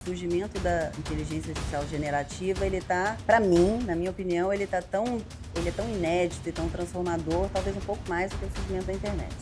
O surgimento da inteligência artificial generativa, ele tá, para mim, na minha opinião, ele é tão inédito e tão transformador, talvez um pouco mais do que o surgimento da internet.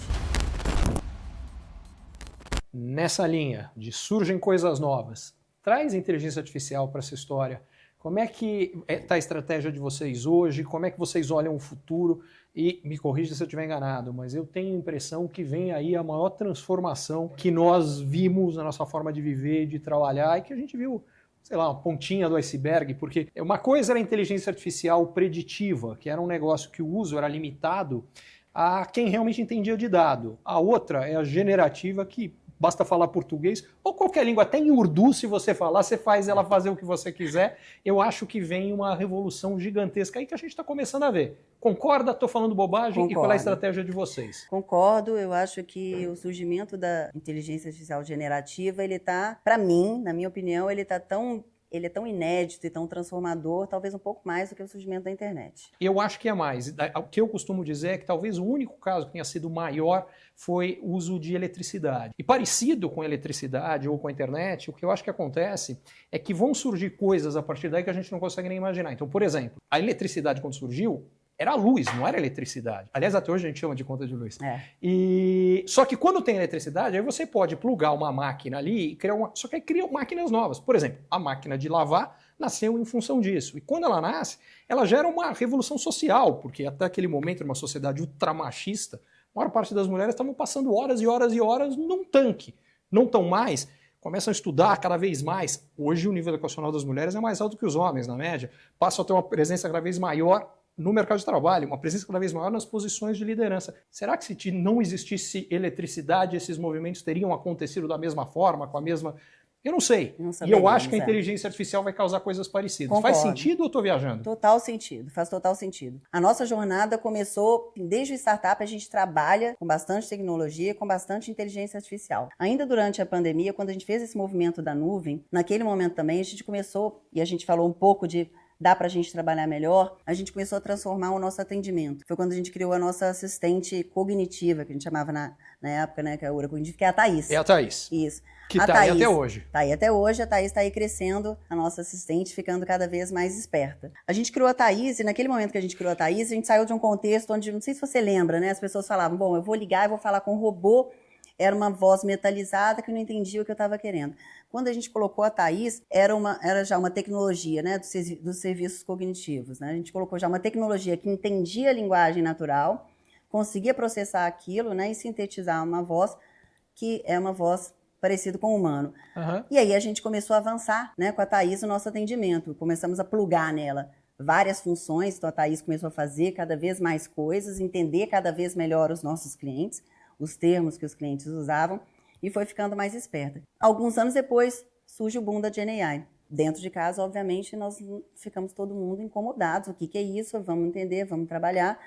Nessa linha de surgem coisas novas, traz inteligência artificial para essa história. Como é que está a estratégia de vocês hoje? Como é que vocês olham o futuro? E me corrija se eu estiver enganado, mas eu tenho a impressão que vem aí a maior transformação que nós vimos na nossa forma de viver, de trabalhar, e que a gente viu, sei lá, uma pontinha do iceberg, porque uma coisa era a inteligência artificial preditiva, que era um negócio que o uso era limitado a quem realmente entendia de dado. A outra é a generativa, que basta falar português ou qualquer língua, até em urdu, se você falar, você faz ela fazer o que você quiser. Eu acho que vem uma revolução gigantesca aí que a gente está começando a ver. Concorda? Estou falando bobagem? Concordo. E qual é a estratégia de vocês? Concordo, eu acho que o surgimento da inteligência artificial generativa, ele tá, para mim, na minha opinião, ele é tão inédito e tão transformador, talvez um pouco mais do que o surgimento da internet. Eu acho que é mais. O que eu costumo dizer é que talvez o único caso que tenha sido maior foi o uso de eletricidade. E parecido com a eletricidade ou com a internet, o que eu acho que acontece é que vão surgir coisas a partir daí que a gente não consegue nem imaginar. Então, por exemplo, a eletricidade quando surgiu, era a luz, não era eletricidade. Aliás, até hoje a gente chama de conta de luz. Só que quando tem eletricidade, aí você pode plugar uma máquina ali e criar só que aí cria máquinas novas. Por exemplo, a máquina de lavar nasceu em função disso. E quando ela nasce, ela gera uma revolução social, porque até aquele momento, numa sociedade ultramachista, a maior parte das mulheres estavam passando horas e horas e horas num tanque. Não tão mais, começam a estudar cada vez mais. Hoje o nível educacional das mulheres é mais alto que os homens, na média. Passam a ter uma presença cada vez maior no mercado de trabalho, uma presença cada vez maior nas posições de liderança. Será que se não existisse eletricidade, esses movimentos teriam acontecido da mesma forma, com a mesma... Eu não sei. E eu acho que a inteligência artificial vai causar coisas parecidas. Concordo. Faz sentido ou estou viajando? Total sentido, faz total sentido. A nossa jornada começou, desde o startup a gente trabalha com bastante tecnologia, com bastante inteligência artificial. Ainda durante a pandemia, quando a gente fez esse movimento da nuvem, naquele momento também a gente começou, e a gente falou um pouco de dá para a gente trabalhar melhor, a gente começou a transformar o nosso atendimento. Foi quando a gente criou a nossa assistente cognitiva, que a gente chamava na época, né, que é a Ura Cognitiva, que é a Thaís. É a Thaís. Isso. Que está aí até hoje. Está aí até hoje, a Thaís está aí crescendo, a nossa assistente ficando cada vez mais esperta. A gente criou a Thaís, e naquele momento que a gente criou a Thaís, a gente saiu de um contexto onde, não sei se você lembra, né, as pessoas falavam, bom, eu vou ligar e vou falar com um robô, era uma voz metalizada que eu não entendia o que eu estava querendo. Quando a gente colocou a Thaís, era já uma tecnologia, né, dos serviços cognitivos. Né? A gente colocou já uma tecnologia que entendia a linguagem natural, conseguia processar aquilo, né, e sintetizar uma voz que é uma voz parecida com o humano. Uhum. E aí a gente começou a avançar, né, com a Thaís no nosso atendimento. Começamos a plugar nela várias funções, então a Thaís começou a fazer cada vez mais coisas, entender cada vez melhor os nossos clientes, os termos que os clientes usavam, e foi ficando mais esperta. Alguns anos depois, surge o boom da GenAI. Dentro de casa, obviamente, nós ficamos todo mundo incomodados. O que é isso? Vamos entender, vamos trabalhar.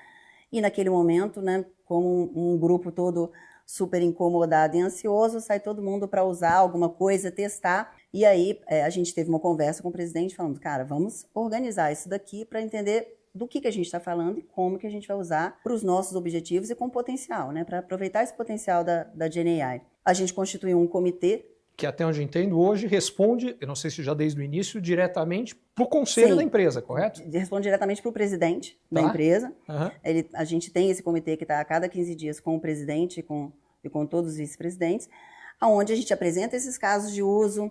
E naquele momento, né, como um grupo todo super incomodado e ansioso, sai todo mundo para usar alguma coisa, testar. E aí a gente teve uma conversa com o presidente falando, cara, vamos organizar isso daqui para entender do que a gente está falando e como que a gente vai usar para os nossos objetivos e com potencial, né? Para aproveitar esse potencial da GenAI. A gente constituiu um comitê. Que até onde entendo hoje responde, eu não sei se já desde o início, diretamente para o conselho da empresa, correto? Responde diretamente para o presidente da empresa. Uhum. A gente tem esse comitê que está a cada 15 dias com o presidente e com todos os vice-presidentes, onde a gente apresenta esses casos de uso,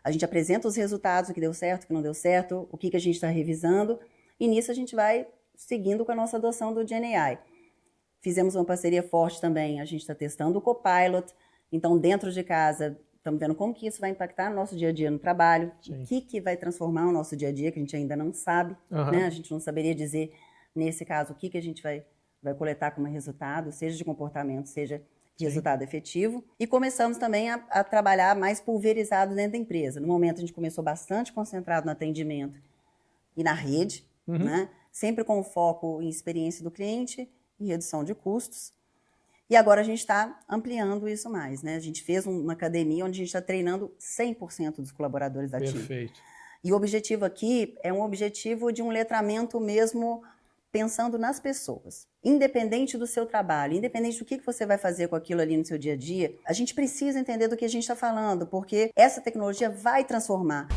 a gente apresenta os resultados, o que deu certo, o que não deu certo, o que a gente está revisando. E nisso a gente vai seguindo com a nossa adoção do GenAI. Fizemos uma parceria forte também, a gente está testando o Copilot, então dentro de casa estamos vendo como que isso vai impactar no nosso dia a dia no trabalho, Sim. O que vai transformar o nosso dia a dia, que a gente ainda não sabe, né? A gente não saberia dizer, nesse caso, o que a gente vai coletar como resultado, seja de comportamento, seja de resultado efetivo. E começamos também a trabalhar mais pulverizado dentro da empresa. No momento a gente começou bastante concentrado no atendimento e na rede, uhum. Né? Sempre com foco em experiência do cliente e redução de custos. E agora a gente está ampliando isso mais. Né? A gente fez uma academia onde a gente está treinando 100% dos colaboradores da TIM. Perfeito. E o objetivo aqui é um objetivo de um letramento mesmo pensando nas pessoas. Independente do seu trabalho, independente do que você vai fazer com aquilo ali no seu dia a dia, a gente precisa entender do que a gente está falando, porque essa tecnologia vai transformar.